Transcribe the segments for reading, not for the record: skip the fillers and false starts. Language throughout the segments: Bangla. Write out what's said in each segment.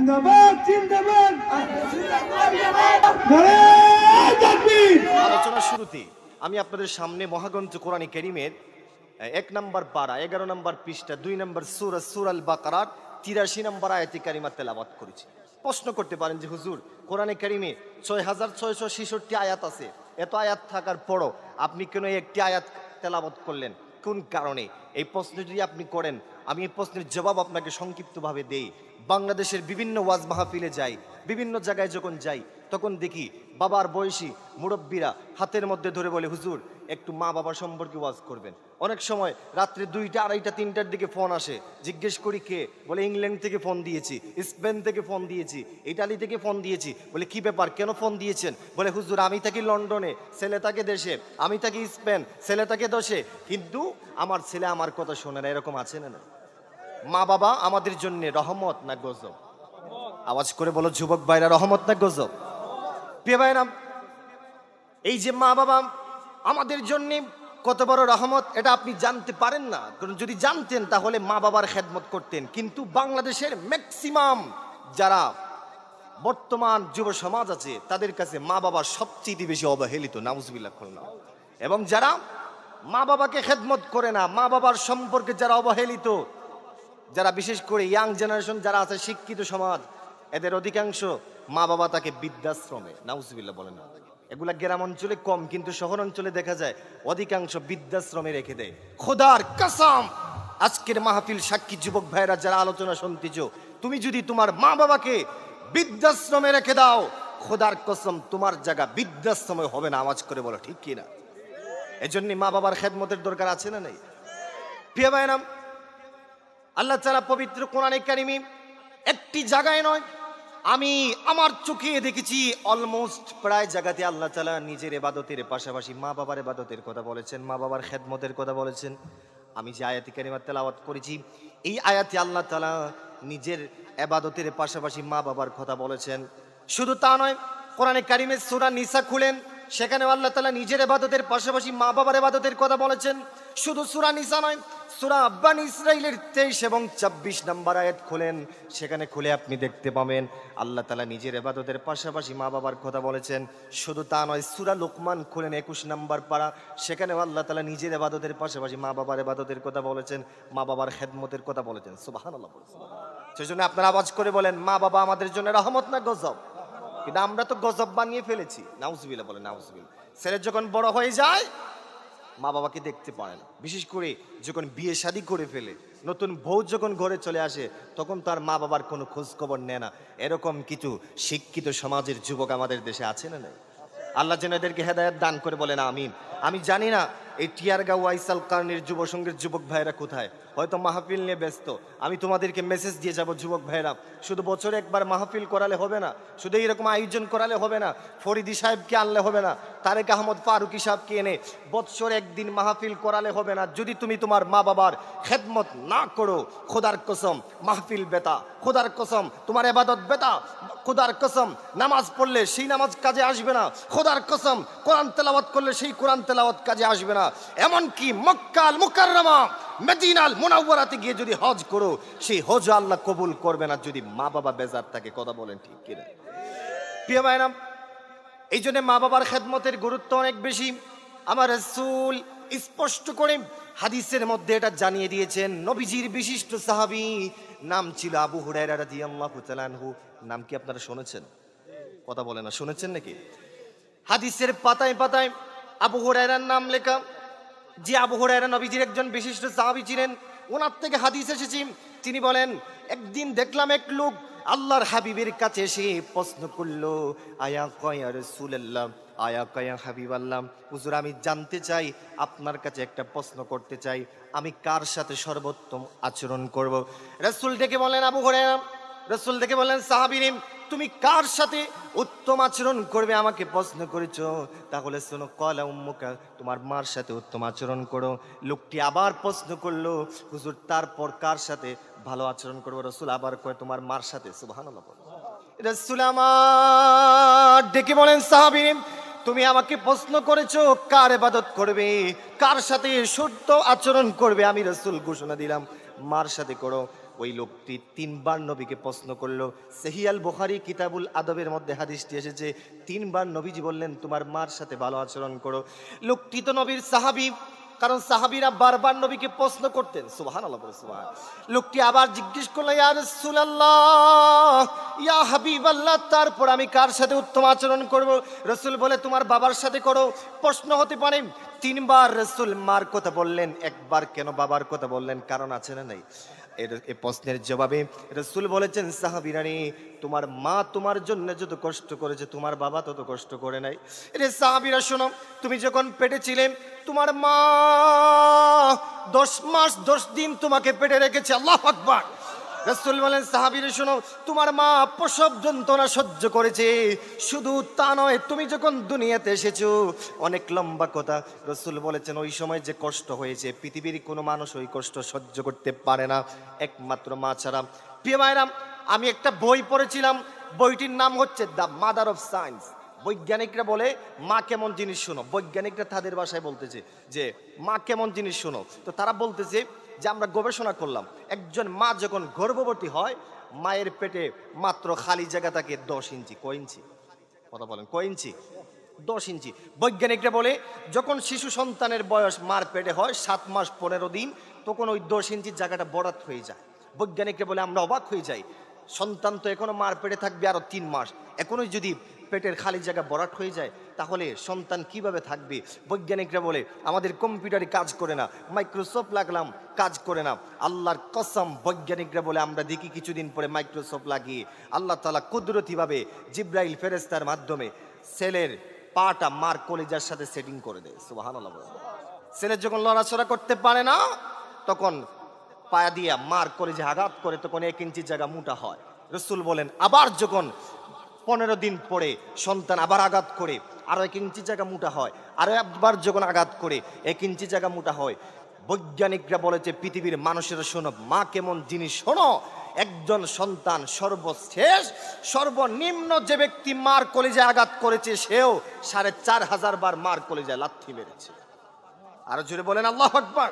জিন্দাবাদ জিন্দাবাদ আলোচনার শুরুতে আমি আপনাদের সামনে মহাগ্রন্থ কোরআনে কারীমের 1 নম্বর পারা 11 নম্বর পৃষ্ঠা 2 নম্বর সূরা সূরাল বাকারার 83 নম্বর আয়াতে কারিমা তেলাওয়াত করেছি। প্রশ্ন করতে পারেন যে হুজুর, কোরআনে কারীমে 6666 আয়াত আছে, এত আয়াত থাকার পরও আপনি কেন একটি আয়াত তেলাওয়াত করলেন, কোন কারণে? এই প্রশ্ন যদি আপনি করেন, আমি এই প্রশ্নের জবাব আপনাকে সংক্ষিপ্তভাবে দেই। বাংলাদেশের বিভিন্ন ওয়াজ মাহফিলে যাই, বিভিন্ন জায়গায় যখন যাই তখন দেখি বাবার বয়সী মুরব্বীরা হাতের মধ্যে ধরে বলে, হুজুর একটু মা বাবার সম্পর্কে ওয়াজ করবেন। অনেক সময় রাত্রে 2টা, 2:30, 3টার দিকে ফোন আসে, জিজ্ঞেস করি কে, বলে ইংল্যান্ড থেকে ফোন দিয়েছি, স্পেন থেকে ফোন দিয়েছি, ইটালি থেকে ফোন দিয়েছি। বলে কি ব্যাপার, কেন ফোন দিয়েছেন? বলে হুজুর আমি থাকি লন্ডনে, ছেলে থাকে দেশে, আমি থাকি স্পেন, ছেলে থাকে দেশে, কিন্তু আমার ছেলে আমার কথা শোনে না। এরকম আছে না? মা বাবা আমাদের জন্য রহমত না গজব? আওয়াজ করে বলো যুবক ভাইরা, রহমত না গজব? প্রিয় ভাইরা, এই যে মা বাবা আমাদের জন্য কত বড় রহমত, এটা আপনি জানতে পারেন না। কারণ যদি জানতেন তাহলে মা বাবার খেদমত করতেন। কিন্তু বাংলাদেশের ম্যাক্সিমাম যারা বর্তমান যুব সমাজ আছে তাদের কাছে মা বাবা সবচেয়ে বেশি অবহেলিত, নাউজুবিল্লাহ না। এবং যারা মা বাবাকে খেদমত করে না, মা বাবার সম্পর্কে যারা অবহেলিত, যারা বিশেষ করে ইয়াং জেনারেশন যারা আছে, শিক্ষিত সমাজ, এদের অধিকাংশ মা বাবা তাকে বৃদ্ধাশ্রমে, নাউজুবিল্লাহ বলেন না, এগুলা গ্রাম অঞ্চলে কম, কিন্তু শহর অঞ্চলে দেখা যায় অধিকাংশ বৃদ্ধাশ্রমে রেখে দেয়। খোদার কসম, আজকের মাহফিল সাক্ষী যুবক ভাইরা যারা আলোচনা শুনতেছো, তুমি যদি তোমার মা বাবাকে বৃদ্ধাশ্রমে রেখে দাও, খোদার কসম তোমার জায়গা বৃদ্ধাশ্রমে হবে না। আওয়াজ করে বলো ঠিক কিনা? এজন্য মা বাবার খেদমতের দরকার আছে না নেই? প্রিয় ভাইরা, আল্লাহ তাআলা পবিত্র কোরআনে কারীমে একটি জায়গায় নয়, আমি আমার চোখে দেখেছি অলমোস্ট প্রায় জায়গাতে আল্লাহ তাআলা নিজের ইবাদতের পাশাপাশি মা বাবার ইবাদতের কথা বলেছেন, মা বাবার খেদমতের কথা বলেছেন। আমি যে আয়াতে কারিমা তেলাওয়াত করেছি, এই আয়াতে আল্লাহ তাআলা নিজের ইবাদতের পাশাপাশি মা বাবার কথা বলেছেন। শুধু তা নয়, কোরআনে কারীমের সূরা নিসা খুলেন, সেখানে আল্লাহ তাআলা নিজের ইবাদতের পাশাপাশি মা বাবার ইবাদতের কথা বলেছেন। শুধু সূরা নিসা নয়, সূরা বনী ইসরাঈলের 23 এবং 24 নম্বর আয়াত খুলেন, সেখানে খুলে আপনি দেখতে পাবেন আল্লাহ তাআলা নিজের ইবাদতের পাশাপাশি মা বাবার কথা বলেছেন। শুধু তা নয়, সূরা লোকমান খুলেন 21 নম্বর পারা, সেখানে আল্লাহ তাআলা নিজের ইবাদতের পাশাপাশি মা বাবার ইবাদতের কথা বলেছেন, মা বাবার খেদমতের কথা বলেছেন। সুবহানাল্লাহ। সেজন্য আপনারা আওয়াজ করে বলেন, মা বাবা আমাদের জন্য রহমত না গজব? কিন্তু আমরা তো গজব বানিয়ে ফেলেছি, নাউজুবিল্লাহ বলেন, নাউজুবিল্লাহ। ছেলে যখন বড় হয়ে যায় মা বাবাকে দেখতে পারে না, বিশেষ করে যখন বিয়ে শাদী করে ফেলে, নতুন বউ যখন ঘরে চলে আসে, তখন তার মা বাবার কোনো খোঁজ খবর নেয় না। এরকম কিছু শিক্ষিত সমাজের যুবক আমাদের দেশে আছে না? নেই? আল্লাহ যেন এদেরকে হেদায়েত দান করে বলেন আমিন। আমি জানি না এই টিয়ারগাঁও ওয়াইসাল কারণের যুব সংঘের যুবক ভাইরা কোথায়, হয়তো মাহফিল নিয়ে ব্যস্ত। আমি তোমাদেরকে মেসেজ দিয়ে যাব, যুবক ভাইরা, শুধু বছরে একবার মাহফিল করালে হবে না, শুধু এইরকম আয়োজন করালে হবে না, ফরিদি সাহেবকে আনলে হবে না, তারেক আহমদ ফারুকি সাহেবকে এনে বছরে একদিন মাহফিল করালে হবে না। যদি তুমি তোমার মা বাবার খেদমত না করো, খোদার কসম মাহফিল বেতা, খোদার কসম তোমার ইবাদত বেতা, খোদার কসম নামাজ পড়লে সেই নামাজ কাজে আসবে না, খোদার কসম কোরআন তেলাওয়াত করলে সেই কোরআন তেলাওয়াত কাজে আসবে না। এমনকি মক্কা আল মুকাররমা, মদিনা আল মুনাওয়ারাতে গিয়ে যদি হজ করো, সেই হজ আল্লাহ কবুল করবে না যদি মা বাবা বেজার থাকে। কথা বলেন ঠিক কিনা? প্রিয় ভাইরা, এই জন্য মা বাবার খেদমতের গুরুত্ব অনেক বেশি। আমার রাসূল স্পষ্ট করে হাদিসের মধ্যে এটা জানিয়ে দিয়েছেন। নবীজির বিশিষ্ট সাহাবী নাম ছিল আবু হুরায়রা রাদিয়াল্লাহু তাআলা আনহু। নাম কি আপনারা শুনেছেন? কথা বলে না, শুনেছেন নাকি? হাদিসের পাতায় পাতায় আবু হুরায়রার নাম লেখা। যে আবু হুরায়রা নবীজির একজন বিশিষ্ট সাহাবী ছিলেন, ওনার থেকে হাদিস এসেছে। তিনি বলেন, একদিন দেখলাম এক লোক আল্লাহর হাবিবের কাছে এসে প্রশ্ন করলো, আয়া কয়া রাসূলুল্লাহ, আয়া কয়া হাবিবাল্লাহ, হুজুর আমি জানতে চাই, আপনার কাছে একটা প্রশ্ন করতে চাই, আমি কার সাথে সর্বোত্তম আচরণ করব? রাসূল ডেকে বলেন, আবু হুরায়রা, রাসূল ডেকে বলেন, সাহাবীরে তুমি কার সাথে উত্তম আচরণ করবে আমাকে প্রশ্ন করেছো? তাহলে শোনো, কলা উম্মুকা, তোমার মার সাথে উত্তম আচরণ করো। লোকটি আবার প্রশ্ন করলো, হুজুর তারপর কার সাথে ভালো আচরণ করবো? রাসূল আবার কয়, তোমার মার সাথে। সুবহানাল্লাহ। রাসূল আমার ডেকে বলেন, সাহাবী তুমি আমাকে প্রশ্ন করেছো কার ইবাদত করবে, কার সাথে শুদ্ধ আচরণ করবে? আমি রাসূল ঘোষণা দিলাম, মার সাথে করো। ওই লোকটি 3 বার নবীকে প্রশ্ন করলো। সহিহ বুখারী কিতাবুল আদবের মধ্যে হাদিসটি এসেছে, 3 বার নবীজি বললেন তোমার মার সাথে ভালো আচরণ করো। লোকটি তো নবীর সাহাবী, কারণ সাহাবীরা বারবার নবীকে প্রশ্ন করতেন। সুবহানাল্লাহ, সুবহান। লোকটি আবার জিজ্ঞেস করলো, ইয়া রাসূলুল্লাহ, ইয়া হাবিবাল্লাহ, তারপর আমি কার সাথে উত্তম আচরণ করব? রাসূল বলে তোমার বাবার সাথে করো। প্রশ্ন হতে পারে 3 বার রাসূল মার কথা বললেন, একবার কেন বাবার কথা বললেন? কারণ আছে না নাই? এই প্রশ্নের জবাবে রাসূল বলেছেন, সাহাবীরানি, তোমার মা তোমার জন্য যত কষ্ট করেছে তোমার বাবা তত কষ্ট করে নাই। রে সাহাবীরা শোনো, তুমি যখন পেটে ছিলে তোমার মা 10 মাস 10 দিন তোমাকে পেটে রেখেছে। আল্লাহু আকবার। রাসূল বলেন, সাহাবীরা শোনো, তোমার মা প্রসব যন্ত্রণা সহ্য করেছে। শুধু তা নয়, তুমি যখন দুনিয়াতে এসেছো, অনেক লম্বা কথা, রাসূল বলেছেন ওই সময় যে কষ্ট হয়েছে পৃথিবীর কোনো মানুষ ওই কষ্ট সহ্য করতে পারে না, একমাত্র মা ছাড়া। প্রিয় ভাইরা, আমি একটা বই পড়েছিলাম, বইটির নাম হচ্ছে দ্য মাদার অফ সায়েন্স। বৈজ্ঞানিকরা বলে মা কেমন জিনিস শোনো। বৈজ্ঞানিকরা তাদের ভাষায় বলতেছে যে মা কেমন জিনিস শোনো। তো তারা বলতেছে যে আমরা গবেষণা করলাম, একজন মা যখন গর্ভবতী হয়, মায়ের পেটে মাত্র খালি জায়গা থাকে 10 ইঞ্চি। কয় ইঞ্চি? কথা বলেন, কয় ইঞ্চি? 10 ইঞ্চি। বৈজ্ঞানিকরা বলে যখন শিশু সন্তানের বয়স মার পেটে হয় 7 মাস 15 দিন, তখন ওই 10 ইঞ্চির জায়গাটা বরাত হয়ে যায়। বৈজ্ঞানিকরা বলে আমরা অবাক হয়ে যাই, সন্তান তো এখনো মার পেটে থাকবে আরো 3 মাস, এখনোই যদি পেটের খালি জায়গা বরাট হয়ে যায় তাহলে সন্তান কিভাবে থাকবে? বৈজ্ঞানিকরা বলে আমাদের কম্পিউটারে কাজ করে না, মাইক্রোসফট লাগলাম কাজ করে না। আল্লাহর কসম, বৈজ্ঞানিকরা বলে আমরা দেখি কিছুদিন পরে মাইক্রোসফট লাগিয়ে আল্লাহ তাআলা কুদরতিভাবে জিব্রাইল ফেরেশতার মাধ্যমে ছেলের পাটা মার কলিজার সাথে সেটিং করে দেয়। সুবহানাল্লাহ। ছেলে যখন লড়াচড়া করতে পারে না, তখন পায়া দিয়া মার কলিজা আঘাত করে, তখন 1 ইঞ্চি জায়গা মোটা হয়। রাসূল বলেন আবার যখন 15 দিন পরে সন্তান আবার আঘাত করে আরো 1 ইঞ্চি জায়গা মোটা হয়, আরো একবার যখন আঘাত করে 1 ইঞ্চি জায়গা মোটা হয়। বৈজ্ঞানিকরা বলেছে পৃথিবীর মানুষেরা শোনো, মা কেমন জিনিস শোনো। একজন সন্তান সর্বশেষ সর্বনিম্ন যে ব্যক্তি মার কলিজায় আঘাত করেছে, সেও 4500 বার মার কলিজায় লাথি মেরেছে। আরো জোরে বলেন আল্লাহু আকবার।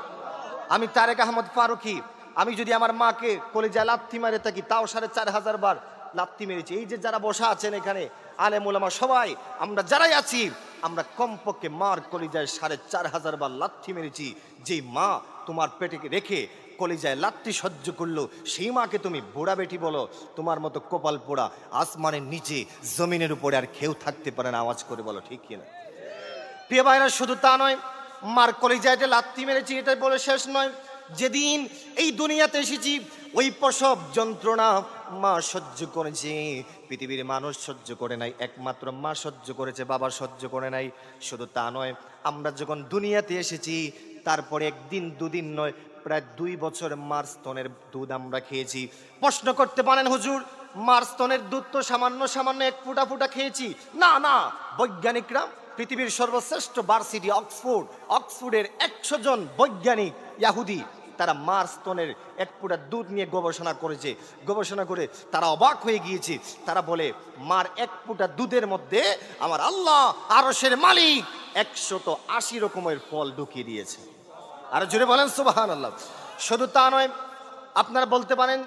আমি তারেক আহমদ ফারুকী, আমি যদি আমার মাকে কলিজায় লাথি মেরে থাকি, তাও 4500 বার লাথি মেরেছি। এই যে যারা বসা আছেন এখানে আলেম ওলামা সবাই, আমরা যারাই আছি, আমরা কমপক্ষে মার কলিজায় 4500 বার লাথি মেরেছি। যেই মা তোমার পেটে রেখে কলিজায় লাথি সহ্য করলো, সেই মাকে তুমি বুড়া বেটি বলো? তোমার মতো কপাল পোড়া আসমানের নিচে জমিনের উপরে আর কেউ থাকতে পারে না। আওয়াজ করে বলো ঠিক কিনা? প্রিয় ভাইরা, শুধু তা নয়, মার কলিজায় যে লাথি মেরেছি এটাই বলে শেষ নয়। যেদিন এই দুনিয়াতে এসেছি ওই প্রসব যন্ত্রণা মা সহ্য করেছে, পৃথিবীর মানুষ সহ্য করে নাই, একমাত্র মা সহ্য করেছে, বাবা সহ্য করে নাই। শুধু তা নয়, আমরা যখন দুনিয়াতে এসেছি তারপরে 1 দিন 2 দিন নয়, প্রায় 2 বছর মার স্তনের দুধ আমরা খেয়েছি। প্রশ্ন করতে পারেন হুজুর, মার স্তনের দুধ তো সামান্য সামান্য 1 ফোঁটা ফোঁটা খেয়েছি। না না, বৈজ্ঞানিকরা, পৃথিবীর সর্বশ্রেষ্ঠ ভার্সিটি অক্সফোর্ডের 100 জন বৈজ্ঞানিক ইহুদি, তারা মার স্তনের 1 ফোঁটা দুধ নিয়ে গবেষণা করে তারা অবাক হয়ে গিয়েছে। তারা বলে মার 1 ফোঁটা দুধের মধ্যে আমার আল্লাহ আরশের মালিক 180 রকমের ফল ঢুকিয়ে দিয়েছে। আর জোরে বলেন সুবহানাল্লাহ। শুধু তা নয়, আপনারা বলতে পারেন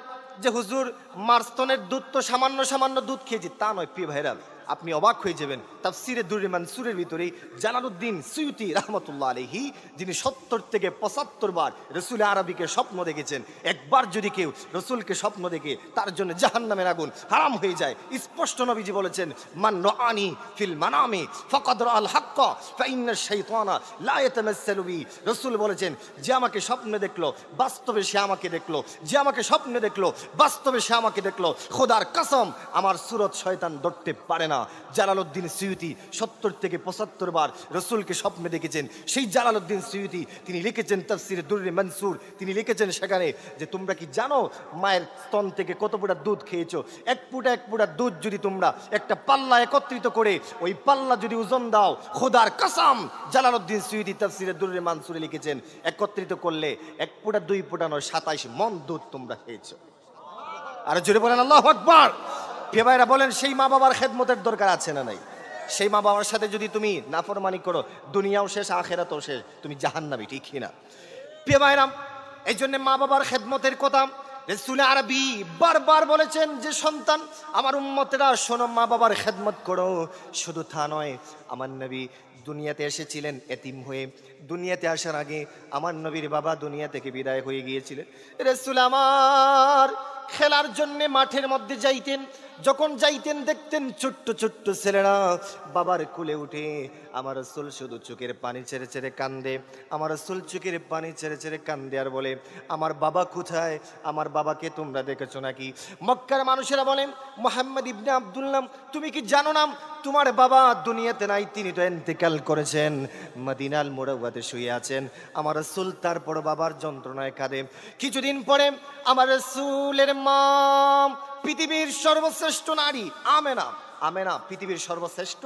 যে হুজুর মার স্তনের দুধ তো সামান্য সামান্য দুধ খেয়েছি। তা নয় প্রিয় ভাইরা, আপনি অবাক হয়ে যাবেন। তাফসিরে দুররে মানসুরের ভিতরে জালালউদ্দিন সুয়ুতি রাহমাতুল্লাহ আলাইহি, যিনি 70 থেকে 75 বার রাসূল আরবীকে স্বপ্ন দেখেছেন, একবার যদি কেউ রাসূলকে স্বপ্ন দেখে তার জন্য জাহান্নামের আগুন হারাম হয়ে যায়। স্পষ্ট নবীজি বলেছেন, মান রাআনি ফিল মানামি ফাকাদ রাআল হাক্কা ফাইন্নাশ শাইতানা লা ইয়াতামাসসালু বি। রাসূল বলেছেন, যে আমাকে স্বপ্নে দেখলো বাস্তবে সে আমাকে দেখলো, যে আমাকে স্বপ্নে দেখলো বাস্তবে সে আমাকে দেখলো। খোদার কসম, আমার সুরত শয়তান ধরতে পারে না। জালালউদ্দিন সুয়ুতি 70 থেকে 75 বার রাসূলকে স্বপ্নে দেখেছেন। সেই জালালউদ্দিন সুয়ুতি তিনি লিখেছেন তাফসিরে দুররে মানসুর, তিনি লিখেছেন সেখানে যে তোমরা কি জানো মায়ের স্তন থেকে কত ফোঁটা দুধ খেয়েছো? 1 ফোঁটা দুধ যদি তোমরা একটা পাল্লা একত্রিত করে ওই পাল্লা যদি ওজন দাও, খোদার কসম, জালালউদ্দিন সুয়ুতি তাফসিরে দুররে মানসুরে লিখেছেন, একত্রিত করলে 1 ফোঁটা 2 ফোঁটা নয় 27 মণ দুধ তোমরা খেয়েছো। আর জোরে বলেন আল্লাহু আকবার। প্রিয় ভাইরা বলেন, সেই মা বাবার খেদমতের দরকার আছে না নাই? সেই মা বাবার সাথে যদি তুমি নাফরমানি করো, দুনিয়াও শেষ আখেরাতও শেষ, তুমি জাহান্নামী, ঠিক কিনা? প্রিয় ভাইরা, এই জন্য মা বাবার খেদমতের কথা রাসূল আরবি বারবার বলেছেন যে সন্তান আমার উম্মতেরা শোনো, মা বাবার খেদমত করো। শুধু তা নয়, আমার নবী দুনিয়াতে এসেছিলেন এতিম হয়ে। দুনিয়াতে আসার আগে আমার নবীর বাবা দুনিয়া থেকে বিদায় হয়ে গিয়েছিলেন। রাসূল আমার খেলার জন্য মাঠের মধ্যে যাইতেন, যখন যাইতেন দেখতেন ছোট্ট ছোট্ট ছেলেরা বাবার কোলে উঠে। আমার রাসূল শুধু চোখের পানি ছেড়ে ছেড়ে কান্দে। আমার রাসূল চোখের পানি ছেড়ে ছেড়ে কান্দে আর বলে, আমার বাবা কোথায়? আমার বাবাকে তোমরা দেখেছো নাকি? মক্কার মানুষেরা বলেন, মুহাম্মদ ইবনে আব্দুল্লাহ, তুমি কি জানো না তোমার বাবা দুনিয়াতে নাই, তিনি তো ইন্তেকাল করেছেন, মদিনাল মুনাওয়ারাতে শুয়ে আছেন। আমার রাসূল তারপর বাবার যন্ত্রণায় কাঁদে। কিছুদিন পরে আমার রাসূলের মা, পৃথিবীর সর্বশ্রেষ্ঠ নারী আমেনা, আমেনা পৃথিবীর সর্বশ্রেষ্ঠ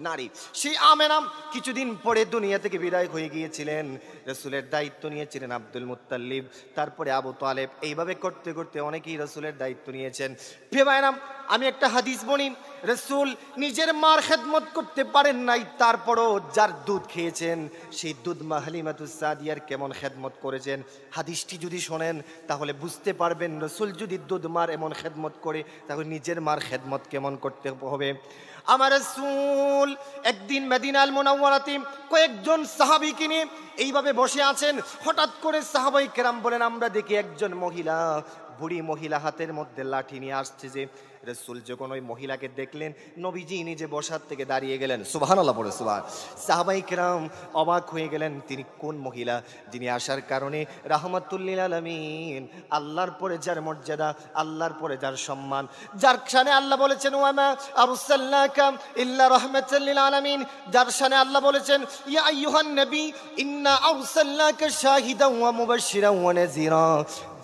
নারী, সেই আমেনা কিছুদিন পরে দুনিয়া থেকে বিদায় হয়ে গিয়েছিলেন। রাসূলের দায়িত্ব নিয়েছিলেন আব্দুল মুত্তালিব, তারপরে আবু তালেব। এইভাবে করতে করতে অনেকেই রাসূলের দায়িত্ব নিয়েছেন। প্রিয় ভাইরা, আমি একটা হাদিস বলি, রাসূল নিজের মার খেদমত করতে পারেন নাই, তারপরও যার দুধ খেয়েছেন সেই দুধ মা হালিমাতুস সাদিয়ার কেমন খেদমত করেছেন। হাদিসটি যদি শোনেন তাহলে বুঝতে পারবেন রাসূল যদি দুধ মার এমন খেদমত করে তাহলে নিজের মার খেদমত কেমন করতে হবে। আমার রাসূল একদিন মদিনাল মুনাওয়ারাতে কয়েকজন সাহাবীকে নিয়ে এইভাবে বসে আছেন। হঠাৎ করে সাহাবায়ে কেরাম বলেন, আমরা দেখি একজন মহিলা, বুড়ি মহিলা হাতের মধ্যে লাঠি নিয়ে আসছে। যে রাসূল যখন ওই মহিলাকে দেখলেন, নবীজি নিজে বসার থেকে দাঁড়িয়ে গেলেন। সুবহানাল্লাহ পড়ে সুবহান। সাহাবায়ে কেরাম অবাক হয়ে গেলেন, তিনি কোন মহিলা যিনি আসার কারণে রাহমাতুল লিল আলামিন, আল্লাহর পরে যার মর্যাদা, আল্লাহর পরে যার সম্মান, যার শানে আল্লাহ বলেছেন ওয়া মা আরসালনাকা ইল্লা রাহমাতাল লিল আলামিন, যার শানে আল্লাহ বলেছেন ইয়া আইয়ুহান নবী ইন্না আরসালনাকা শাহিদান ওয়া মুবাশশিরান ওয়া নাযীরা,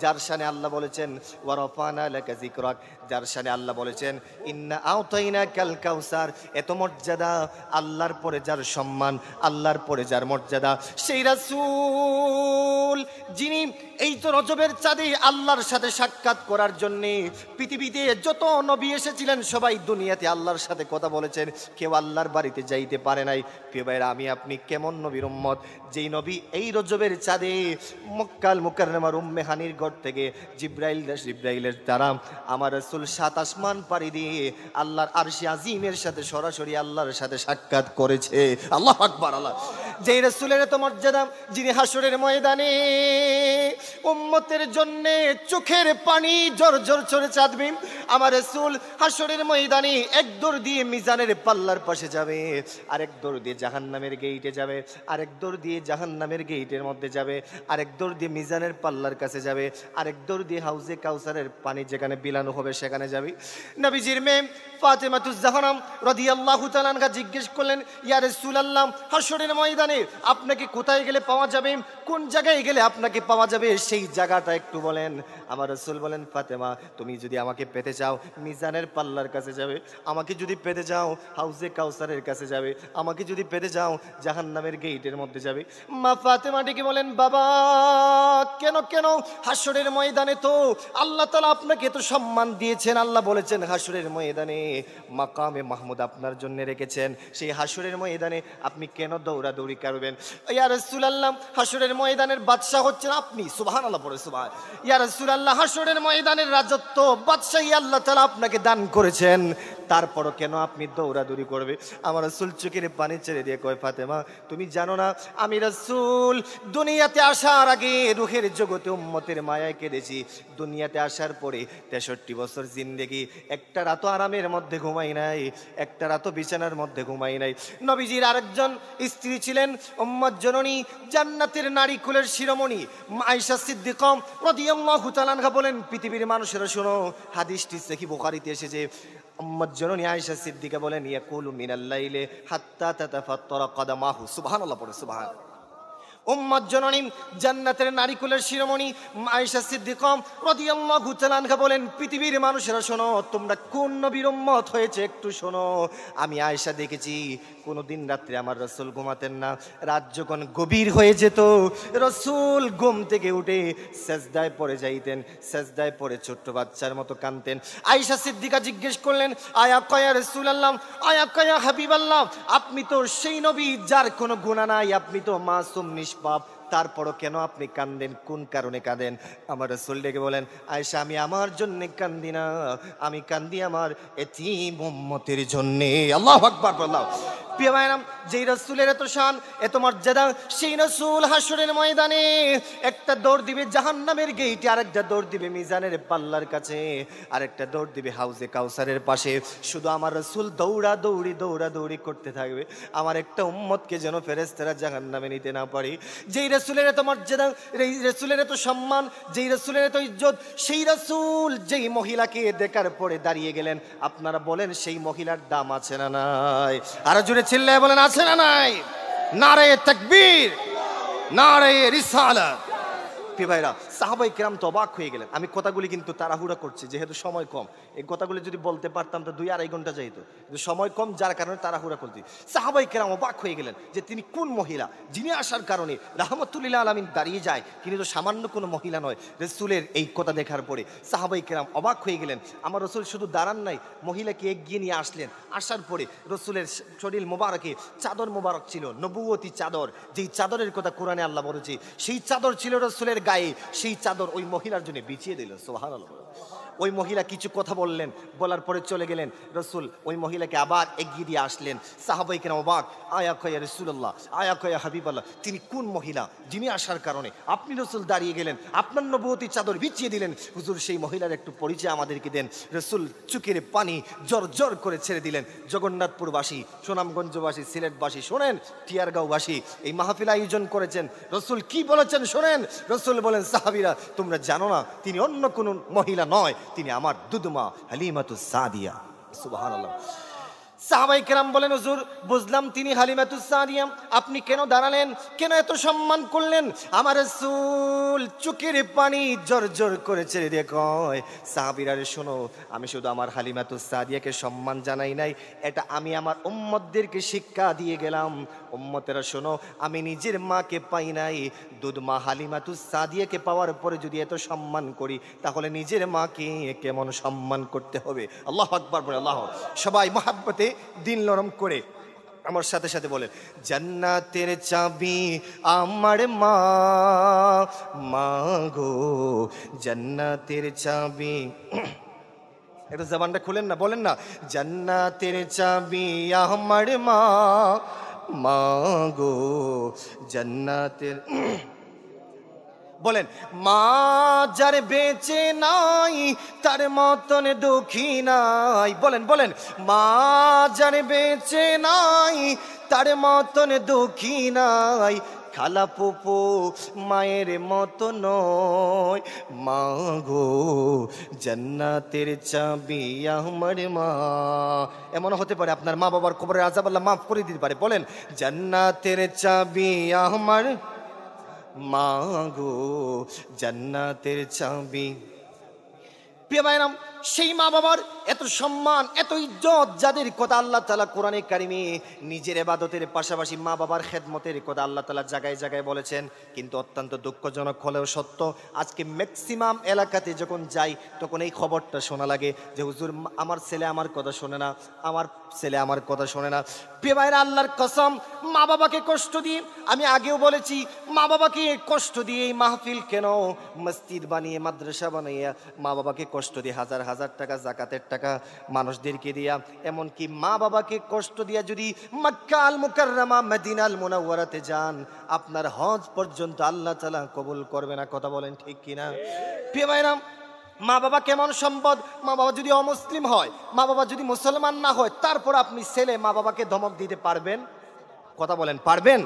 যার শানে আল্লাহ বলেছেন ওয়া রাফানা লাকা যিকরাক, যার শানে আল্লাহ বলেছেন ইন্না আতাইনাকাল কাউসার। এত মর্যাদা, আল্লাহর পরে যার সম্মান, আল্লাহর পরে যার মর্যাদা, সেই রাসূল যিনি এই তো রজবের চাঁদে আল্লাহর সাথে সাক্ষাৎ করার জন্য পৃথিবীতে যত নবী এসেছিলেন সবাই দুনিয়াতে আল্লাহর সাথে কথা বলেছেন, কেউ আল্লাহর বাড়িতে যাইতে পারে নাই। প্রিয় ভাইরা, আমি আপনি কেমন নবীর উম্মত, যেই নবী এই রজবের চাঁদে মক্কাল মুকাররমার উম্মে হানির ঘর থেকে জিব্রাইলের দ্বারা আমার রাসূল ৭ আসমান পাড়ি দিয়ে আল্লাহর আরশে আজিমের সাথে সরাসরি আল্লাহর সাথে সাক্ষাৎ করেছে। আল্লাহু আকবার। আল্লাহ যেই রাসূলের এত মর্যাদা, যিনি হাসরের ময়দানে উম্মতের জন্য চোখের পানি ঝরঝর ঝরে চাঁদবে। আমার রাসূল হাসরের ময়দানে এক দৌড় দিয়ে মিজানের পাল্লার পাশে যাবে, আরেক দৌড় দিয়ে জাহান্নামের গেইটে যাবে, আরেক দৌড় দিয়ে জাহান্নামের গেইটের মধ্যে যাবে, আরেক দৌড় দিয়ে মিজানের পাল্লার কাছে যাবে, আরেক দৌড় দিয়ে হাউজে কাউসারের পানি যেখানে বিলানো হবে সেখানে যাবে। নবীজির মেয়ে ফাতেমাতুজ জাহরা রাদিয়াল্লাহু তাআলা আনহা জিজ্ঞেস করলেন, ইয়া রাসূলুল্লাহ, হাসরের ময়দানে আপনাকে কোথায় গেলে পাওয়া যাবে, কোন জায়গায় গেলে আপনাকে পাওয়া যাবে, সেই জায়গাটা একটু বলেন। আমার রাসূল বলেন, ফাতেমা, তুমি যদি আমাকে পেতে চাও মিজানের পাল্লার কাছে যাবে, আমাকে যদি পেতে চাও হাউজে কাউসারের কাছে যাবে, আমাকে যদি পেতে চাও জাহান্নামের গেইটের মধ্যে যাবে। মা ফাতেমা ডেকে বলেন, বাবা কেন কেন? হাসরের ময়দানে তো আল্লাহ তাআলা আপনাকে তো সম্মান দিয়েছেন, আল্লাহ বলেছেন হাসরের ময়দানে মাকামে মাহমুদ আপনার জন্য রেখেছেন, সেই হাসরের ময়দানে আপনি কেন দৌড়াদৌড়ি করবেন? ইয়া রাসূলুল্লাহ, হাসরের ময়দানের বাদশা হচ্ছেন আপনি। সুবহানাল্লাহ পড়ে সুবহান। ইয়া রাসূলুল্লাহ, হাসরের ময়দানের রাজত্ব বাদশাহী আল্লাহ তাআলা আপনাকে দান করেছেন, তারপরও কেন আপনি দৌড়াদৌড়ি করবে? আমার রাসূল চোখের পানি ছেড়ে দিয়ে কয়, ফাতেমা তুমি জানো না আমি রাসূল দুনিয়াতে আসার আগে রূহের জগতে উম্মতের মায়ায় কেঁদেছি, দুনিয়াতে আসার পরে 63 বছর জিন্দেগি একটা রাতও আরামের মধ্যে ঘুমাই নাই, একটা রাতও বিছানার মধ্যে ঘুমাই নাই। নবীজির আরেকজন স্ত্রী ছিলেন উম্মত জননী, জান্নাতের নারী কুলের শিরোমণি আয়েশা সিদ্দিকা রাদিয়াল্লাহু তাআলা আনহা বলেন, পৃথিবীর মানুষেরা শোনো, হাদিসটি সহিহ বুখারীতে এসেছে। উম্মত জননী আয়েশা সিদ্দিকা বলেন, ইয়াকুলু মিনাল লাইলি হাত্তা তাতাফাত্তারা কদামাহু। সুবহানাল্লাহ পড়ে সুবহান। উম্মত জননী জান্নাতের নারীকুলের শিরোমণি আয়েশা সিদ্দিকা রাদিয়াল্লাহু তাআলা আনহা বলেন, পৃথিবীর মানুষেরা শোনো, তোমরা কোন নবীর উম্মত হয়েছে একটু শোনো। আমি আয়েশা দেখেছি কোনোদিন রাত্রে আমার রাসূল ঘুমাতেন না, রাত যখন গভীর হয়ে যেত রাসূল ঘুম থেকে উঠে সেজদায় পড়ে যাইতেন, সেজদায় পড়ে ছোট্ট বাচ্চার মতো কাঁদতেন। আয়েশা সিদ্দিকা জিজ্ঞেস করলেন, আয়া কয়া রাসূলুল্লাহ, আয়া কয়া হাবিবাল্লাহ, আপনি তো সেই নবী যার কোনো গুনাহ নাই, আপনি তো মাসুম নিষ্পাপ, তারপরও কেন আপনি কান্দেন, কোন কারণে কাঁদেন? আমার রাসূল ডেকে বলেন, আয়েশা আমি আমার জন্য কান্দি না, আমি কান্দি আমার এতিম উম্মতের জন্য। আল্লাহু আকবার বলো। প্রিয় ভাইরা, যেই রাসূলের এত শান, এত মর্যাদা, সেই রাসূল হাসরের ময়দানে একটা দৌড় দিবে জাহান্নামের গেইটে, আরেকটা দৌড় দিবে মিজানের পাল্লার কাছে, আরেকটা দৌড় দিবে হাউজে কাউসারের পাশে। শুধু আমার রাসূল দৌড়াদৌড়ি করতে থাকবে, আমার একটা উম্মতকে যেন ফেরেশতারা জাহান্নামে নিতে না পারে। যেই রাসূলের এত মর্যাদা, যেই রাসূলের এত সম্মান, যেই রাসূলের এত ইজ্জত, সেই রাসূল যেই মহিলাকে দেখার পরে দাঁড়িয়ে গেলেন, আপনারা বলেন সেই মহিলার দাম আছে না নাই? আরো জোরে চিল্লায় বলেন আছে না নাই? নারে তাকবীর, নারে রিসালাত। প্রিয় ভাইরা, সাহাবায়ে কেরাম তো অবাক হয়ে গেলেন। আমি কথাগুলি কিন্তু তাড়াহুড়া করছি যেহেতু সময় কম, এই কথাগুলি যদি বলতে পারতাম তো 2-2.5 ঘন্টা যাইতো, কিন্তু সময় কম যার কারণে তাড়াহুড়া করছি। সাহাবায়ে কেরাম অবাক হয়ে গেলেন যে তিনি কোন মহিলা, যিনি আসার কারণে রাহমাতুল আলামিন দাঁড়িয়ে যায়, তিনি তো সামান্য কোনো মহিলা নয়। রাসূলের এই কথা দেখার পরে সাহাবায়ে কেরাম অবাক হয়ে গেলেন। আমার রাসূল শুধু দাঁড়ান নাই, মহিলাকে এগিয়ে নিয়ে আসলেন। আসার পরে রাসূলের শরীর মোবারকে চাদর মোবারক ছিল, নবুয়তি চাদর, যেই চাদরের কথা কোরআনে আল্লাহ বলেছে, সেই চাদর ছিল রাসূলের গায়ে। সেই চাদর ওই মহিলার জন্য বিছিয়ে দিল। সুবহানাল্লাহ। ওই মহিলা কিছু কথা বললেন, বলার পরে চলে গেলেন। রাসূল ওই মহিলাকে আবার এগিয়ে দিয়ে আসলেন। সাহাবায়ে কেরাম অবাক, আয়া কয়া রাসূলুল্লাহ, আয়া কয়া হাবিবাল্লাহ, তিনি কোন মহিলা যিনি আসার কারণে আপনি রাসূল দাঁড়িয়ে গেলেন, আপনার নবুয়তি চাদর বিছিয়ে দিলেন? হুজুর সেই মহিলার একটু পরিচয় আমাদেরকে দেন। রাসূল চোখের পানি জর করে ছেড়ে দিলেন। জগন্নাথপুরবাসী, সুনামগঞ্জবাসী, সিলেটবাসী শোনেন, টিয়ারগাঁওবাসী এই মাহফিল আয়োজন করেছেন, রাসূল কি বলেছেন শোনেন। রাসূল বলেন, সাহাবীরা তোমরা জানো না তিনি অন্য কোনো মহিলা নয়, তিনি আমার দুধমা হালিমাতুস সাদিয়া। সুবহানাল্লাহ। সাহাবায়ে কেরাম বলেন, হুজুর বুঝলাম তিনি হালিমাতুস সাদিয়া, আপনি কেন দাঁড়ালেন, কেন এত সম্মান করলেন? আমার রাসূল চোখের পানি জর করে ছেড়ে দিয়ে কয়, সাহাবীরা রে শোনো, আমি শুধু আমার হালিমাতুস সাদিয়াকে সম্মান জানাই নাই, এটা আমি আমার উম্মতদেরকে শিক্ষা দিয়ে গেলাম। উম্মতেরা শোনো, আমি নিজের মাকে পাই নাই, দুধ মা হালিমাতুস সাদিয়াকে পাওয়ার পরে যদি এত সম্মান করি, তাহলে নিজের মাকে কেমন সম্মান করতে হবে? আল্লাহু আকবার বলে আল্লাহ। সবাই মহাব্বতে দিল নরম করে আমার সাথে সাথে বলেন, জান্নাতের চাবি আমার মা, মা গো জান্নাতের চাবি। একটু জবানটা খুলেন না, বলেন না, জান্নাতের চাবি আমার মা, মা গো জান্নাতের। বলেন, মা যার বেঁচে নাই তার মতন দুঃখী নাই। বলেন বলেন, মা যার বেঁচে নাই তার মতন দুঃখী নাই, খালা ফুফু মায়ের মতো নয়, মা গো জান্নাতের চাবি আমার মা। এমন হতে পারে আপনার মা বাবার কবরের আযাব আল্লাহ মাফ করে দিতে পারে। বলেন, জান্নাতের চাবি আমার মা গো জান্নাতের চাবি। প্রিয় ভাইরাম, সেই মা বাবার এত সম্মান, এত ইজ্জত, যাদের কথা আল্লাহ তাআলা কোরআনে কারিমে নিজের ইবাদতের পাশাপাশি মা বাবার খেদমতের কথা আল্লাহ তাআলা জায়গায় জায়গায় বলেছেন, কিন্তু অত্যন্ত দুঃখজনক হলেও সত্য, আজকে ম্যাক্সিমাম এলাকাতে যখন যাই তখন এই খবরটা শোনা লাগে যে হুজুর আমার ছেলে আমার কথা শোনে না, আমার ছেলে আমার কথা শোনে না। প্রিয় ভাইরা, আল্লাহর কসম, মা বাবাকে কষ্ট দিয়ে, আমি আগেও বলেছি, মা বাবাকে কষ্ট দিয়ে এই মাহফিল কেন, মসজিদ বানিয়ে মাদ্রাসা বানিয়ে মা বাবাকে কষ্ট দিয়ে হাজার হাজার টাকা যাকাতের টাকা মানুষদেরকে দিয়া, এমনকি মা বাবাকে কষ্ট দিয়া যদি মক্কা আল মুকাররমা মদিনা আল মুনাওয়ারাতে যান, আপনার হজ পর্যন্ত আল্লাহ তাআলা কবুল করবে না। কথা বলেন ঠিক কিনা? প্রিয় ভাইরা, মা বাবা কেমন সম্পদ। মা বাবা যদি অমুসলিম হয়, মা বাবা যদি মুসলমান না হয়, তারপর আপনি ছেলে মা বাবাকে ধমক দিতে পারবেন? কথা বলেন, পারবেন?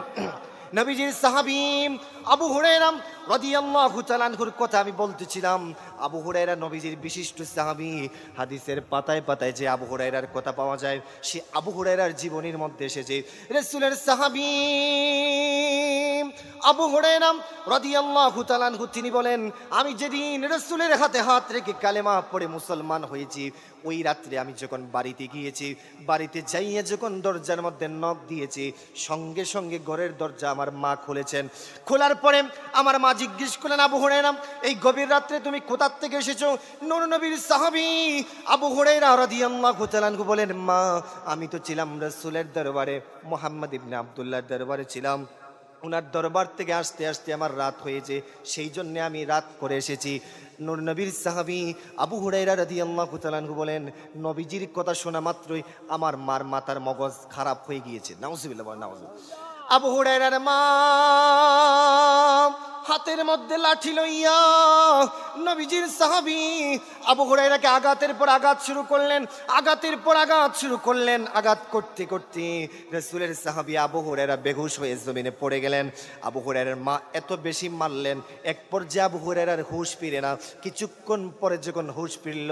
নবীজির সাহাবী আবু হুরায়রা রাদিয়াল্লাহু তাআলা আনহুর কথা আমি বলতেছিলাম। আবু হুরায়রা নবীজির বিশিষ্ট সাহাবী। হাদিসের পাতায় পাতায় যে আবু হুরায়রার কথা পাওয়া যায়, সে আবু হুরায়রার জীবনীর মধ্যে এসেছে। রাসূলের সাহাবী আবু হুরায়রা রাদিয়াল্লাহু তাআলা আনহু তিনি বলেন, আমি যেদিন রাসূলের হাতে হাত রেখে কালেমা পড়ে মুসলমান হয়েছি, ওই রাত্রে আমি যখন বাড়িতে গিয়েছি, বাড়িতে যাইয়া যখন দরজার মধ্যে নক দিয়েছি, সঙ্গে সঙ্গে ঘরের দরজা আমার মা খুলেছেন। খোলার পরে আমার মা জিজ্ঞেস করলেন, আবু হুরায়রা এই গভীর রাত্রে তুমি কোথা থেকে এসেছো? নূর নবীর সাহাবী আবু হুরায়রা রাদিয়াল্লাহু তাআলা আনহু বলেন, মা আমি তো ছিলাম রাসূলের দরবারে, মুহাম্মদ ইবনে আব্দুল্লাহর দরবারে ছিলাম। ওনার দরবার থেকে আসতে আসতে আমার রাত হয়েছে, সেই জন্য আমি রাত করে এসেছি। নূর নবীর সাহাবী আবু হুরায়রা রাদিয়াল্লাহু তাআলা আনহু বলেন, নবীজির কথা শোনা মাত্রই আমার মার মাথার মগজ খারাপ হয়ে গিয়েছে। নাউজুবিল্লাহ, নাউজুবিল্লাহ। আবু হুরায়রার মা হাতের মধ্যে লাঠি লইয়া নবীজির সাহাবী আবু হুরায়রাকে আঘাতের পর আঘাত শুরু করলেন, আঘাতের পর আঘাত শুরু করলেন। আঘাত করতে করতে রাসূলের সাহাবী আবু হুরায়রা বেহুশ হয়ে জমিনে পড়ে গেলেন। আবু হুরায়রার মা এত বেশি মারলেন, এক পর্যায়ে আবু হুরায়রার হুঁশ ফিরে না। কিছুক্ষণ পরে যখন হুঁশ ফিরল,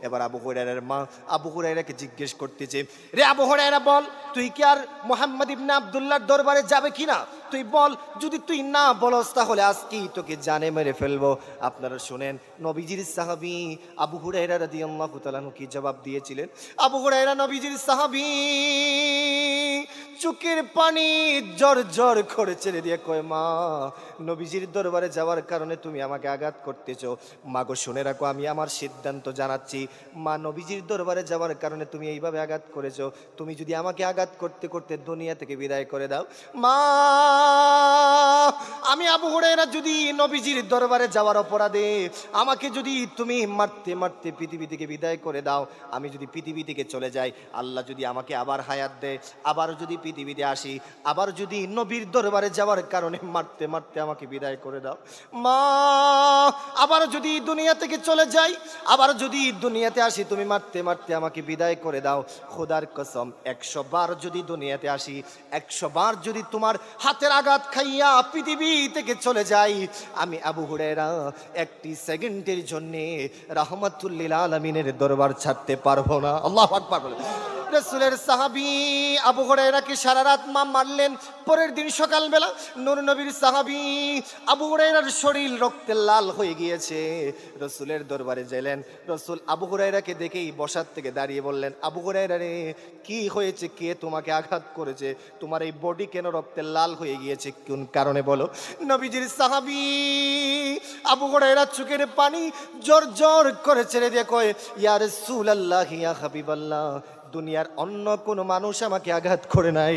এবার আবু হুরায়রার মা আবু হুরায়রাকে জিজ্ঞেস করতেছে, রে আবু হুরায়রা বল, তুই কি আর মুহাম্মদ ইবনে আব্দুল্লাহর দরবারে যাবে কিনা? তুই বল, যদি তুই না বলস তাহলে আজকেই তোকে জানে মেরে ফেলবো। আপনারা শুনেন নবীজির সাহাবী আবু হুরায়রা রাদিয়াল্লাহু তাআলা আনহু কি জবাব দিয়েছিলেন। আবু হুরায়রা নবীজির সাহাবী চোখের পানি জর জর করে ছেড়ে দিয়ে কয়, মা, নবীজির দরবারে যাওয়ার কারণে তুমি আমাকে আঘাত করতেছো। মা গো, শুনে রাখো, আমি আমার সিদ্ধান্ত জানাচ্ছি। মা, নবীজির দরবারে যাওয়ার কারণে তুমি এইভাবে আঘাত করেছো। তুমি যদি আমাকে আঘাত করতে করতে দুনিয়া থেকে বিদায় করে দাও, মা, আমি আবু হুরায়রা যদি নবীজির দরবারে যাওয়ার অপরাধে আমাকে যদি তুমি মারতে মারতে পৃথিবী থেকে বিদায় করে দাও, আমি যদি পৃথিবী থেকে চলে যাই, আল্লাহ যদি আমাকে আবার হায়াত দেয়, আবার যদি পৃথিবীতে আসি, আবার যদি নবীর দরবারে যাওয়ার কারণে মারতে মারতে আমাকে বিদায় করে দাও, মা, আবার যদি দুনিয়া থেকে চলে যাই, আবার যদি দুনিয়াতে আসি, তুমি মারতে মারতে আমাকে বিদায় করে দাও, খোদার কসম 100 বার যদি দুনিয়াতে আসি, 100 বার যদি তোমার হাতের আঘাত খাইয়া পৃথিবী থেকে চলে যাই, আমি আবু হুরায়রা একটি সেকেন্ডের জন্য রাহমাতুল লিল আলামিনের দরবার ছাড়তে পারবো না। আল্লাহু আকবার বলে রাসূলের সাহাবী আবু হুরায়রাকে সারা রাত মা মারলেন। পরের দিন সকালবেলা নূর নবীর সাহাবী আবু হুরায়রার শরীর রক্তে লাল হয়ে গিয়েছে। রাসূলের দরবারে গেলেন। রাসূল আবু হুরায়রাকে দেখেই বসার থেকে দাঁড়িয়ে বললেন, আবু হুরায়রা রে, কি হয়েছে? কে তোমাকে আঘাত করেছে? তোমার এই বডি কেন রক্তে লাল হয়ে গিয়েছে? কোন কারণে বলো? নবীজির সাহাবী আবু হুরায়রা চোখের পানি জোর জোর করে ছেড়ে দিয়ে কয়, ইয়া রাসূলুল্লাহ, ইয়া হাবিবাল্লাহ, দুনিয়ার অন্য কোনো মানুষ আমাকে আঘাত করে নাই,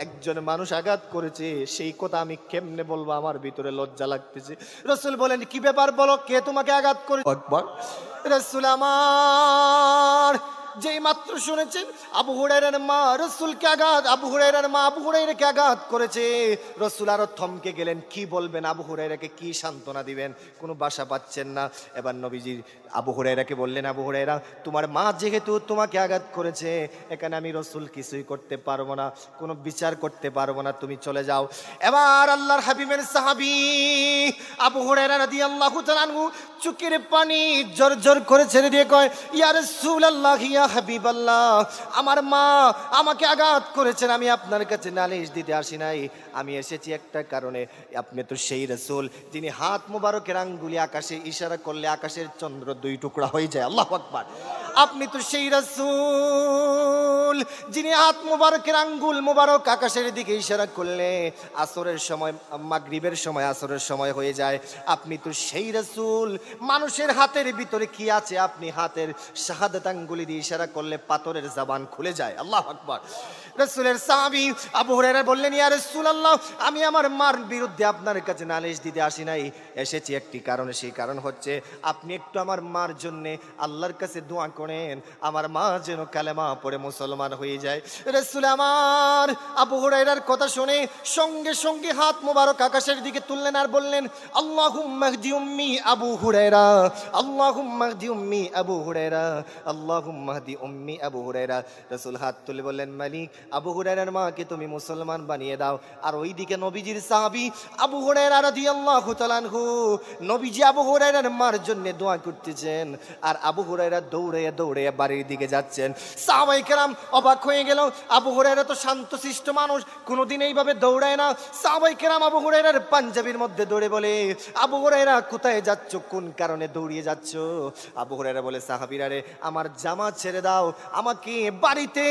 একজন মানুষ আঘাত করেছে। সেই কথা আমি কেমনে বলবো? আমার ভিতরে লজ্জা লাগতেছে। রাসূল বলেন, কি ব্যাপার বলো, কে তোমাকে আঘাত করে? আকবার। রাসূল আমার যেই মাত্র শুনেছেন আবু হুরায়রার মা রাসূলকে আঘাত, আবু হুরায়রার মা আবু হুরায়রাকে আঘাত করেছে, রাসূল আরো থমকে গেলেন। কি বলবেন? আবু হুরায়রাকে কি সান্ত্বনা দিবেন? কোনো ভাষা পাচ্ছেন না। এবার নবীজি আবু হুরায়রাকে বললেন, আবু হুরায়রা, তোমার মা যেহেতু তোমাকে আঘাত করেছে, এখানে আমি রাসূল কিছুই করতে পারবো না, কোনো বিচার করতে পারবো না, তুমি চলে যাও। এবার আল্লাহর হাবিবের সাহাবী আবু হুরায়রা রাদিয়াল্লাহু তাআলা আনহু চোখের পানি জোর জোর করে ছেড়ে দিয়ে কয়, ইয়া রাসূলুল্লাহ, ইয়া হাবিবাল্লাহ, আমার মা আমাকে আঘাত করেছেন, আমি আপনার কাছে নালিশ দিতে আসি নাই, আমি এসেছি একটা কারণে। আপনি তো সেই রাসূল যিনি হাত মোবারকের আঙ্গুলি আকাশে ইশারা করলে আকাশের চন্দ্র 2 টুকরা হয়ে যায়। আল্লাহু আকবার। আপনি তো সেই রাসূল যিনি হাত মোবারকের আঙ্গুল মোবারক আকাশের দিকে ইশারা করলে আসরের সময়, মাগরিবের সময় আসরের সময় হয়ে যায়। আপনি তো সেই রাসূল মানুষের হাতের ভিতরে কি আছে, আপনি হাতের শাহাদাত আঙ্গুলি দিয়ে ইশারা করলে পাথরের জবান খুলে যায়। আল্লাহু আকবার। রাসূলের সাহাবী আবু হুরায়রা বললেন, ইয়া রাসূলুল্লাহ, আমি আমার মার বিরুদ্ধে আপনার কাছে নালিশ দিতে আসি নাই, এসেছি একটি কারণে। সেই কারণ হচ্ছে আপনি একটু আমার মার জন্য আল্লাহর কাছে দোয়া করেন, আমার মা যেন কালেমা পড়ে মুসলমান হয়ে যায়। রাসূল আমার আবু হুরায়রার কথা শুনে সঙ্গে সঙ্গে হাত মোবারক আকাশের দিকে তুললেন আর বললেন, আল্লাহুম্মা হদি উম্মি আবু হুরায়রা, আল্লাহুম্মা হদি উম্মি আবু হুরায়রা, আল্লাহুম্মা হদি উম্মি আবু হুরায়রা। রাসূল হাত তুলে বললেন, মালিক, আবু হুরায়রার মাকে তুমি মুসলমান বানিয়ে দাও। আর ওইদিকে নবীজির সাহাবী আবু হুরায়রা রাদিয়াল্লাহু তাআলা আনহু নবীজি আবু হুরায়রার মার জন্য দোয়া করতেছেন, আর আবু হুরায়রা দৌড়ে দৌড়ে বাড়ির দিকে যাচ্ছেন। সাহাবায়ে কেরাম অবাক হয়ে গেল, আবু হুরায়রা তো শান্তশিষ্ট মানুষ, কোনোদিন এইভাবে দৌড়ায় না। সাহাবায়ে কেরাম আবু হুরায়রার পাঞ্জাবির মধ্যে দৌড়ে বলে, আবু হুরায়রা কোথায় যাচ্ছ, কোন কারণে দৌড়িয়ে যাচ্ছ? আবু হুরায়রা বলে, সাহাবীরা রে, আমার জামা ছেড়ে দাও, আমাকে বাড়িতে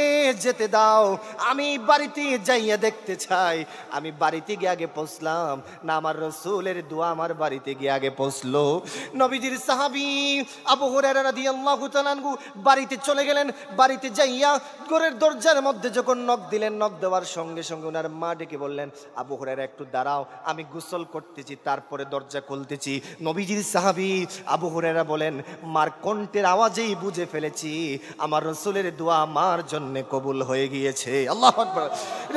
যেতে দাও, আমি বাড়িতে যাইয়া দেখতে চাই। আমি বাড়িতে গিয়ে আগে পৌঁছলাম না আমার রাসূলের দোয়া আমার বাড়িতে গিয়ে আগে পৌঁছলো? নবীজির সাহাবী আবু হুরায়রা রাদিয়াল্লাহু তাআলা আনহু বাড়িতে চলে গেলেন। বাড়িতে যাইয়া ঘরের দরজার মধ্যে যখন নক দিলেন, নক দেওয়ার সঙ্গে সঙ্গে ওনার মা ডেকে বললেন, আবু হুরায়রা একটু দাঁড়াও, আমি গোসল করতেছি, তারপরে দরজা খুলতেছি। নবীজির সাহাবী আবু হুরায়রা বলেন, মার কণ্ঠের আওয়াজেই বুঝে ফেলেছি আমার রাসূলের দোয়া মার জন্য কবুল হয়ে গিয়েছে। আল্লাহু আকবার।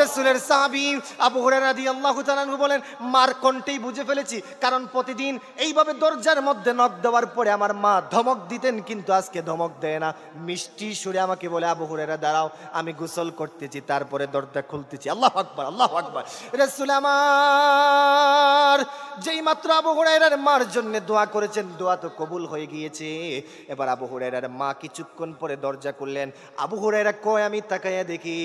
রাসূলের সাহাবী আবু হুরায়রা রাদিয়াল্লাহু তাআলা আনহু বলেন, মার কণ্ঠেই বুঝে ফেলেছি, কারণ প্রতিদিন এইভাবে দরজার মধ্যে নক দেওয়ার পরে আমার মা ধমক দিতেন, কিন্তু আজকে ধমক দেয় না, মিষ্টি সুরে আমাকে বলে, আবু হুরায়রা দাঁড়াও, আমি গোসল করতেছি, তারপরে দরজা খুলতেছি। আল্লাহু আকবার, আল্লাহু আকবার। রাসূল আমার যেই মাত্র আবু হুরায়রার মার জন্য দোয়া করেছেন, দোয়া তো কবুল হয়ে গিয়েছে। এবার আবু হুরায়রার মা কিছুক্ষণ পরে দরজা খুললেন। আবু হুরায়রা কয়, আমি তাকাইয়া দেখি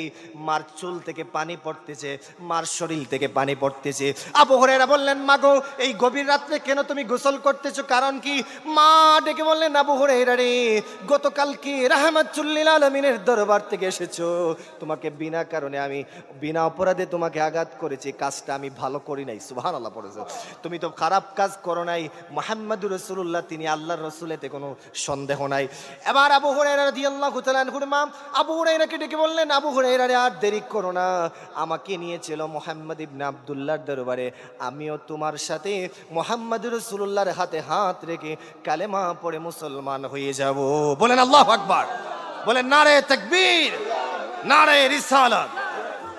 মার চুল থেকে পানি পড়তেছে, মার শরীর থেকে পানি পড়তেছে। আবু হুরায়রা বললেন, মা গো, এই গভীর রাত্রে কেন তুমি গোসল করতেছো, কারণ কি? মা ডেকে বললেন, আবু হুরায়রা রে, গতকালকে রাহমাতুল লিল আলামিনের দরবার থেকে এসেছো, তোমাকে বিনা কারণে আমি বিনা অপরাধে তোমাকে আঘাত করেছি, কাজটা আমি ভালো করি নাই। সুবহানাল্লাহ পড়েছো, তুমি তো খারাপ কাজ করো নাই, মুহাম্মদুর রাসূলুল্লাহ তিনি আল্লাহর রাসূল, এতে কোনো সন্দেহ নাই। এবার আবু হুরায়রা রাদিয়াল্লাহু তাআলা আনহুর মা আবু হুরায়রাকে ডেকে বললেন, আবু হুরায়রা রে, আর দেরি করো না, আমাকে নিয়েছিল মুহাম্মদ ইবনে আব্দুল্লাহর দরবারে, আমিও তোমার সাথে মুহাম্মদুর রাসূলুল্লাহর হাতে হাত রেখে কালেমা পড়ে মুসলমান হয়ে যাব। বলেন আল্লাহু আকবার, বলেন নারে তাকবীর, নারে রিসালাত।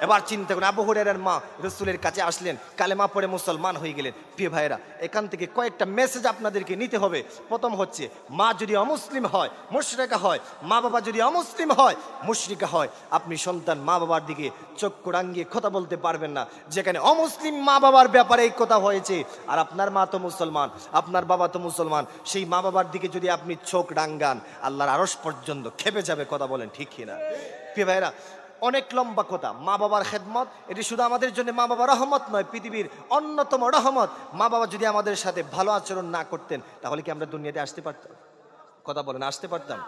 এবার চিন্তা করুন, আবু হুরায়রার মা রাসূলের কাছে আসলেন, কালেমা পড়ে মুসলমান হয়ে গেলেন। প্রিয় ভাইরা, এখান থেকে কয়েকটা মেসেজ আপনাদেরকে নিতে হবে। প্রথম হচ্ছে, মা যদি অমুসলিম হয়, মুশরিকা হয়, মা বাবা যদি অমুসলিম হয়, মুশরিকা হয়, আপনি সন্তান মা বাবার দিকে চোখ রাঙিয়ে কথা বলতে পারবেন না। যেখানে অমুসলিম মা বাবার ব্যাপারে এই কথা হয়েছে, আর আপনার মা তো মুসলমান, আপনার বাবা তো মুসলমান, সেই মা বাবার দিকে যদি আপনি চোখ রাঙ্গান, আল্লাহর আরশ পর্যন্ত খেপে যাবে। কথা বলেন ঠিক কিনা? প্রিয় ভাইরা, অনেক লম্বা কথা। মা বাবার খেদমত, এটি শুধু আমাদের জন্য মা বাবার রহমত নয়, পৃথিবীর অন্যতম রহমত। মা বাবা যদি আমাদের সাথে ভালো আচরণ না করতেন, তাহলে কি আমরা দুনিয়াতে আসতে পারতাম? কথা বলেন, আসতে পারতাম?